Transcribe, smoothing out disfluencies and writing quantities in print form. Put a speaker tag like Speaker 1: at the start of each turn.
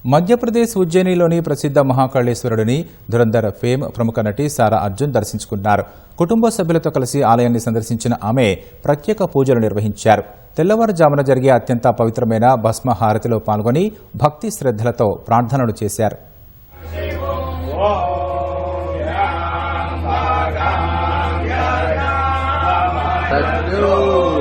Speaker 1: మధ్యప్రదేశ్ ఉజ్జయినిలోని ప్రసిద్ధ మహాకాళేశ్వరుడిని ధురంధర్ ఫేమ్ ప్రముఖ నటి సారా అర్జున్ దర్శించుకున్నారు. కుటుంబ సభ్యులతో కలిసి ఆలయాన్ని సందర్శించిన ఆమె ప్రత్యేక పూజలు నిర్వహించారు. తెల్లవారుజామున జరిగే అత్యంత పవిత్రమైన భస్మ హారతిలో పాల్గొని భక్తి శ్రద్ధలతో ప్రార్థనలు చేశారు.
Speaker 2: Let's go.